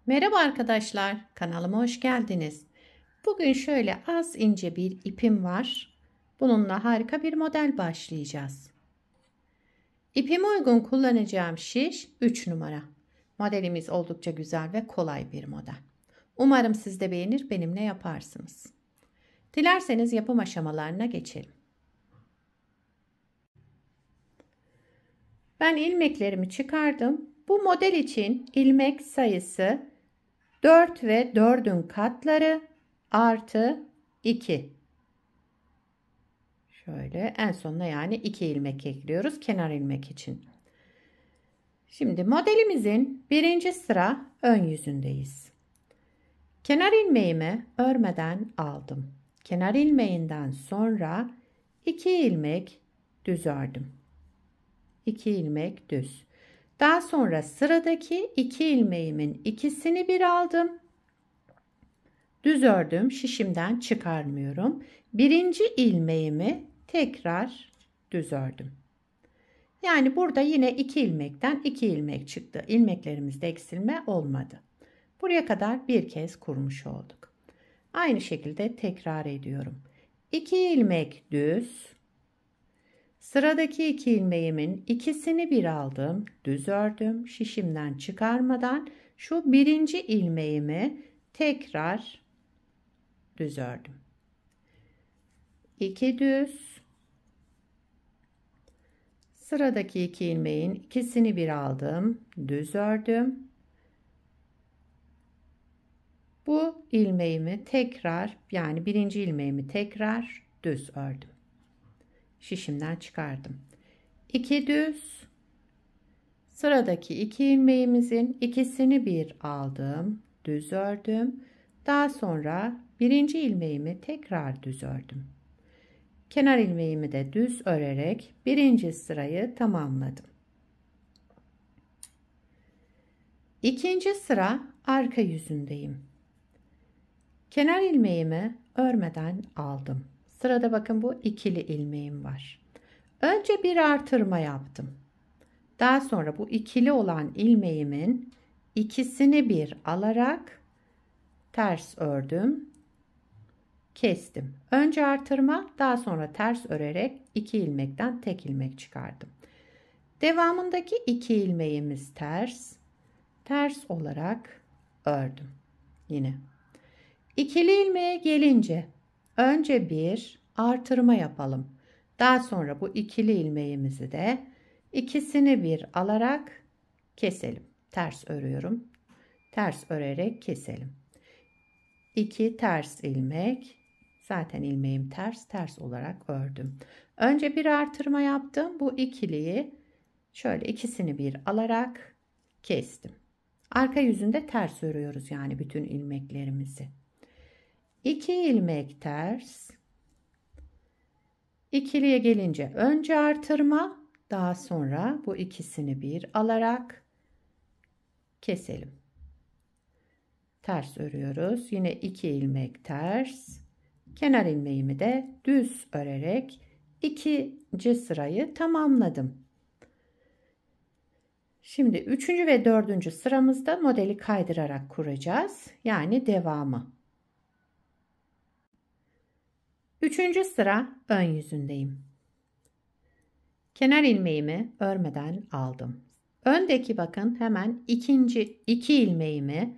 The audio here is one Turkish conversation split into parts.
Merhaba arkadaşlar, kanalıma hoş geldiniz. Bugün şöyle az ince bir ipim var. Bununla harika bir model başlayacağız. İpime uygun kullanacağım şiş 3 numara. Modelimiz oldukça güzel ve kolay bir model. Umarım siz de beğenir, benimle yaparsınız. Dilerseniz yapım aşamalarına geçelim. Ben ilmeklerimi çıkardım. Bu model için ilmek sayısı 4 ve 4'ün katları artı 2. Şöyle en sonuna yani 2 ilmek ekliyoruz kenar ilmek için. Şimdi modelimizin birinci sıra ön yüzündeyiz. Kenar ilmeğimi örmeden aldım. Kenar ilmeğinden sonra 2 ilmek düz ördüm. 2 ilmek düz. Daha sonra sıradaki 2 ilmeğimin ikisini bir aldım. Düz ördüm, şişimden çıkarmıyorum. Birinci ilmeğimi tekrar düz ördüm. Yani burada yine 2 ilmekten 2 ilmek çıktı. İlmeklerimizde eksilme olmadı. Buraya kadar bir kez kurmuş olduk. Aynı şekilde tekrar ediyorum. 2 ilmek düz. Sıradaki 2 ilmeğimin ikisini bir aldım. Düz ördüm. Şişimden çıkarmadan şu birinci ilmeğimi tekrar düz ördüm. 2 düz. Sıradaki 2 ilmeğin ikisini bir aldım. Düz ördüm. Bu ilmeğimi tekrar yani birinci ilmeğimi tekrar düz ördüm. Şişimden çıkardım. 2 düz. Sıradaki 2 ilmeğimizin ikisini bir aldım. Düz ördüm. Daha sonra birinci ilmeğimi tekrar düz ördüm. Kenar ilmeğimi de düz örerek birinci sırayı tamamladım. İkinci sıra arka yüzündeyim. Kenar ilmeğimi örmeden aldım. Sırada bakın bu ikili ilmeğim var. Önce bir artırma yaptım. Daha sonra bu ikili olan ilmeğimin ikisini bir alarak ters ördüm. Kestim. Önce artırma, daha sonra ters örerek 2 ilmekten tek ilmek çıkardım. Devamındaki 2 ilmeğimiz ters. Ters olarak ördüm. Yine. İkili ilmeğe gelince önce bir artırma yapalım. Daha sonra bu ikili ilmeğimizi de ikisini bir alarak keselim. Ters örüyorum. Ters örerek keselim. 2 ters ilmek. Zaten ilmeğim ters olarak ördüm. Önce bir artırma yaptım. Bu ikiliyi şöyle ikisini bir alarak kestim. Arka yüzünde ters örüyoruz yani bütün ilmeklerimizi. 2 ilmek ters. İkiliye gelince önce artırma, daha sonra bu ikisini bir alarak keselim. Ters örüyoruz. Yine 2 ilmek ters. Kenar ilmeğimi de düz örerek ikinci sırayı tamamladım. Şimdi 3. ve 4. sıramızda modeli kaydırarak kuracağız. Yani devamı. 3. sıra ön yüzündeyim. Kenar ilmeğimi örmeden aldım. Öndeki bakın hemen ikinci 2 ilmeğimi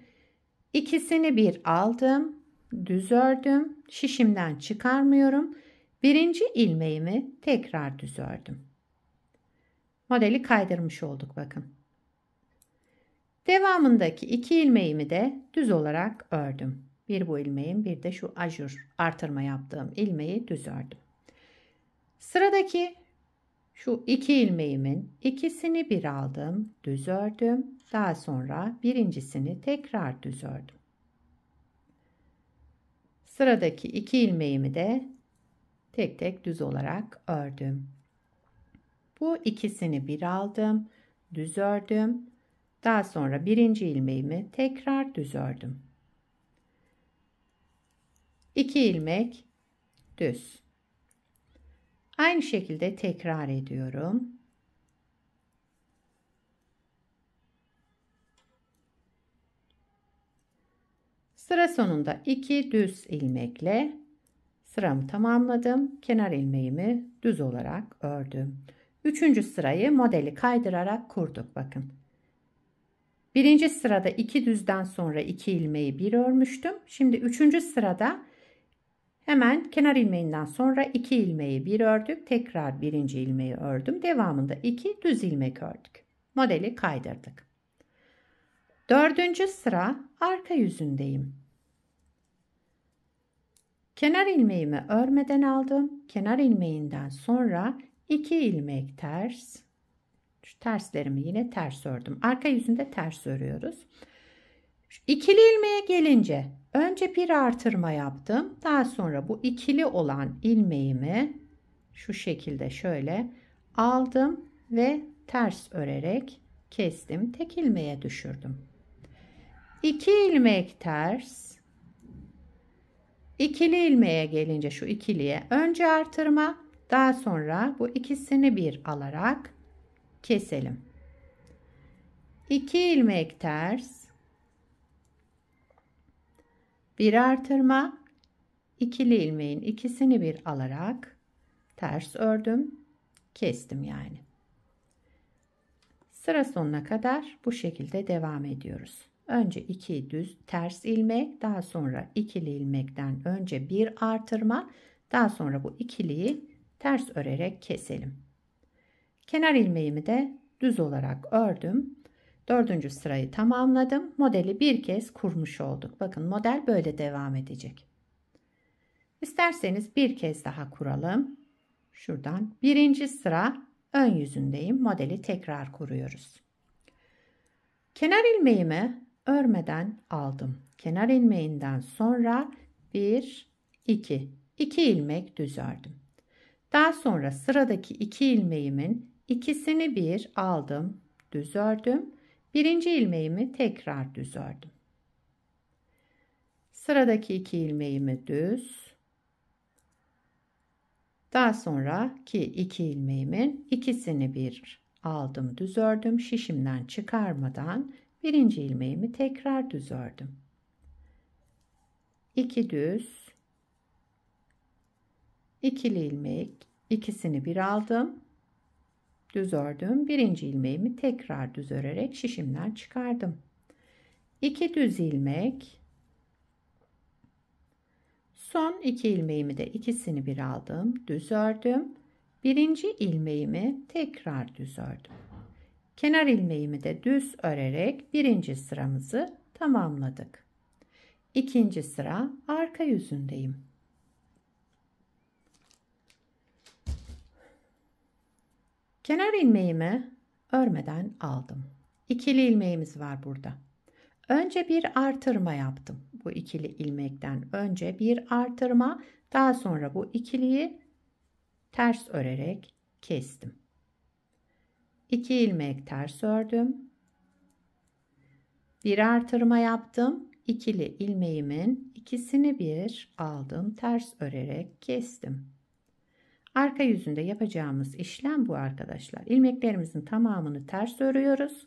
ikisini bir aldım. Düz ördüm. Şişimden çıkarmıyorum. Birinci ilmeğimi tekrar düz ördüm. Modeli kaydırmış olduk bakın. Devamındaki 2 ilmeğimi de düz olarak ördüm. Bir bu ilmeğim, bir de şu ajur artırma yaptığım ilmeği düz ördüm. Sıradaki şu 2 ilmeğimin ikisini bir aldım, düz ördüm. Daha sonra birincisini tekrar düz ördüm. Sıradaki 2 ilmeğimi de tek tek düz olarak ördüm. Bu ikisini bir aldım, düz ördüm. Daha sonra birinci ilmeğimi tekrar düz ördüm. 2 ilmek düz. Aynı şekilde tekrar ediyorum. Sıra sonunda 2 düz ilmekle sıramı tamamladım. Kenar ilmeğimi düz olarak ördüm. Üçüncü sırayı modeli kaydırarak kurduk. Bakın. Birinci sırada 2 düzden sonra 2 ilmeği bir örmüştüm. Şimdi üçüncü sırada hemen kenar ilmeğinden sonra 2 ilmeği bir ördük. Tekrar birinci ilmeği ördüm. Devamında 2 düz ilmek ördük. Modeli kaydırdık. Dördüncü sıra arka yüzündeyim. Kenar ilmeğimi örmeden aldım. Kenar ilmeğinden sonra 2 ilmek ters. Şu terslerimi yine ters ördüm. Arka yüzünde ters örüyoruz. Şu ikili ilmeğe gelince önce bir artırma yaptım. Daha sonra bu ikili olan ilmeğimi şu şekilde şöyle aldım ve ters örerek kestim. Tek ilmeğe düşürdüm. 2 ilmek ters. İkili ilmeğe gelince şu ikiliye önce artırma, daha sonra bu ikisini bir alarak keselim. 2 ilmek ters, bir artırma, ikili ilmeğin ikisini bir alarak ters ördüm, kestim yani. Sıra sonuna kadar bu şekilde devam ediyoruz. Önce 2 düz ters ilmek, daha sonra ikili ilmekten önce bir artırma, daha sonra bu ikiliyi ters örerek keselim. Kenar ilmeğimi de düz olarak ördüm. Dördüncü sırayı tamamladım. Modeli bir kez kurmuş olduk. Bakın model böyle devam edecek. İsterseniz bir kez daha kuralım. Şuradan birinci sıra ön yüzündeyim. Modeli tekrar kuruyoruz. Kenar ilmeğimi örmeden aldım. Kenar ilmeğinden sonra 1, 2 ilmek düz ördüm. Daha sonra sıradaki 2 ilmeğimin ikisini bir aldım, düz ördüm. Birinci ilmeğimi tekrar düz ördüm. Sıradaki 2 ilmeğimi düz. Daha sonraki 2 ilmeğimin ikisini bir aldım, düz ördüm. Şişimden çıkarmadan birinci ilmeğimi tekrar düz ördüm. 2 düz, ikili ilmek, ikisini bir aldım, düz ördüm. Birinci ilmeğimi tekrar düz örerek şişimden çıkardım. 2 düz ilmek, son 2 ilmeğimi de ikisini bir aldım, düz ördüm. Birinci ilmeğimi tekrar düz ördüm. Kenar ilmeğimi de düz örerek birinci sıramızı tamamladık. İkinci sıra arka yüzündeyim. Kenar ilmeğimi örmeden aldım. İkili ilmeğimiz var burada. Önce bir artırma yaptım. Bu ikili ilmekten önce bir artırma, daha sonra bu ikiliyi ters örerek kestim. 2 ilmek ters ördüm. Bir artırma yaptım. İkili ilmeğimin ikisini bir aldım. Ters örerek kestim. Arka yüzünde yapacağımız işlem bu arkadaşlar. İlmeklerimizin tamamını ters örüyoruz.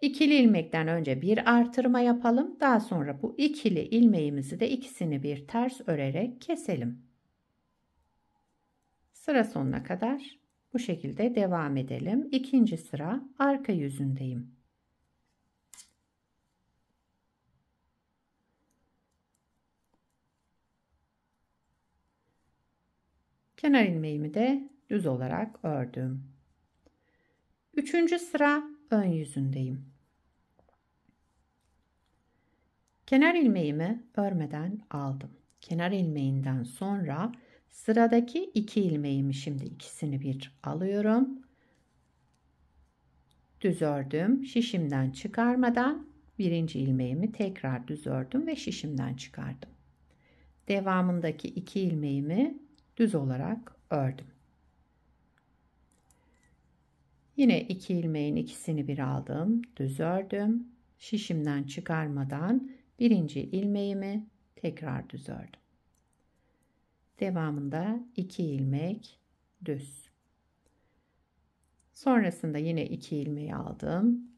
İkili ilmekten önce bir artırma yapalım. Daha sonra bu ikili ilmeğimizi de ikisini bir ters örerek keselim. Sıra sonuna kadar bu şekilde devam edelim. İkinci sıra arka yüzündeyim. Kenar ilmeğimi de düz olarak ördüm. Üçüncü sıra ön yüzündeyim. Kenar ilmeğimi örmeden aldım. Kenar ilmeğinden sonra sıradaki 2 ilmeğimi şimdi ikisini bir alıyorum. Düz ördüm. Şişimden çıkarmadan birinci ilmeğimi tekrar düz ördüm ve şişimden çıkardım. Devamındaki 2 ilmeğimi düz olarak ördüm. Yine 2 ilmeğin ikisini bir aldım, düz ördüm. Şişimden çıkarmadan birinci ilmeğimi tekrar düz ördüm. Devamında 2 ilmek düz. Sonrasında yine 2 ilmeği aldım,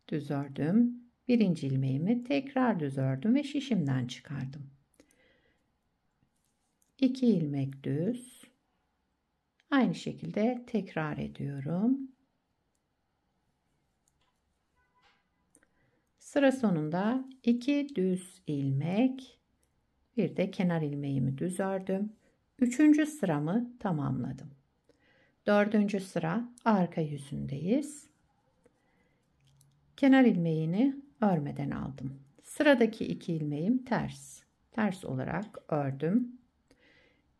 düz ördüm. Birinci ilmeğimi tekrar düz ördüm ve şişimden çıkardım. 2 ilmek düz. Aynı şekilde tekrar ediyorum. Sıra sonunda 2 düz ilmek, bir de kenar ilmeğimi düz ördüm. 3. sıramı tamamladım. 4. sıra arka yüzündeyiz. Kenar ilmeğini örmeden aldım. Sıradaki 2 ilmeğim ters. Ters olarak ördüm.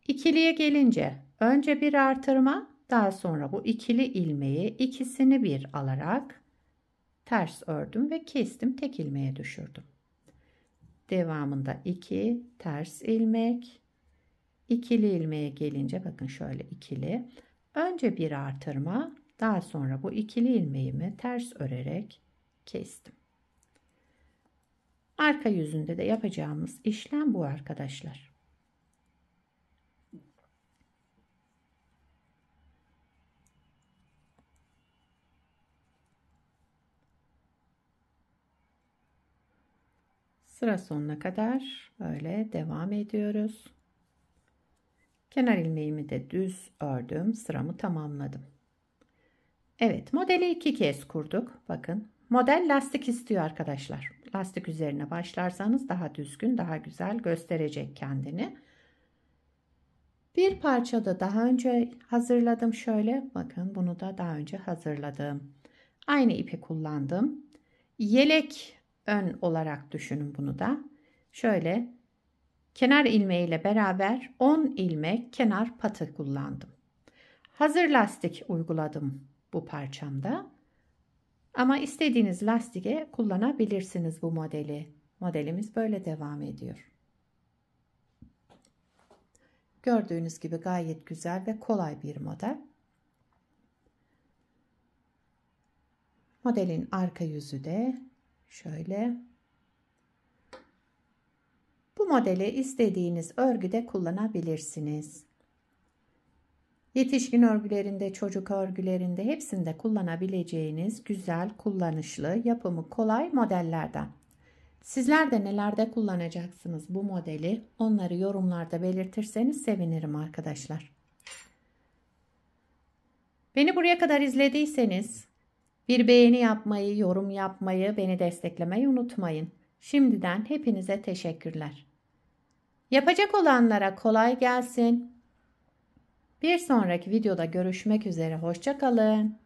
İkiliye gelince önce bir artırma, daha sonra bu ikili ilmeği ikisini bir alarak ters ördüm ve kestim, tek ilmeğe düşürdüm. Devamında 2 ters ilmek, ikili ilmeğe gelince bakın şöyle ikili, önce bir artırma, daha sonra bu ikili ilmeğimi ters örerek kestim. Arka yüzünde de yapacağımız işlem bu arkadaşlar. Sıra sonuna kadar böyle devam ediyoruz. Kenar ilmeğimi de düz ördüm. Sıramı tamamladım. Evet, modeli 2 kez kurduk. Bakın, model lastik istiyor arkadaşlar. Lastik üzerine başlarsanız daha düzgün, daha güzel gösterecek kendini. Bir parça da daha önce hazırladım. Şöyle bakın, bunu da daha önce hazırladım. Aynı ipi kullandım. Yelek ön olarak düşünün bunu da. Şöyle kenar ilmeğiyle beraber 10 ilmek kenar patı kullandım. Hazır lastik uyguladım bu parçamda. Ama istediğiniz lastiğe kullanabilirsiniz bu modeli. Modelimiz böyle devam ediyor. Gördüğünüz gibi gayet güzel ve kolay bir model. Modelin arka yüzü de şöyle. Bu modeli istediğiniz örgüde kullanabilirsiniz. Yetişkin örgülerinde, çocuk örgülerinde hepsinde kullanabileceğiniz güzel, kullanışlı, yapımı kolay modellerden. Sizler de nelerde kullanacaksınız bu modeli? Onları yorumlarda belirtirseniz sevinirim arkadaşlar. Beni buraya kadar izlediyseniz bir beğeni yapmayı, yorum yapmayı, beni desteklemeyi unutmayın. Şimdiden hepinize teşekkürler. Yapacak olanlara kolay gelsin. Bir sonraki videoda görüşmek üzere. Hoşça kalın.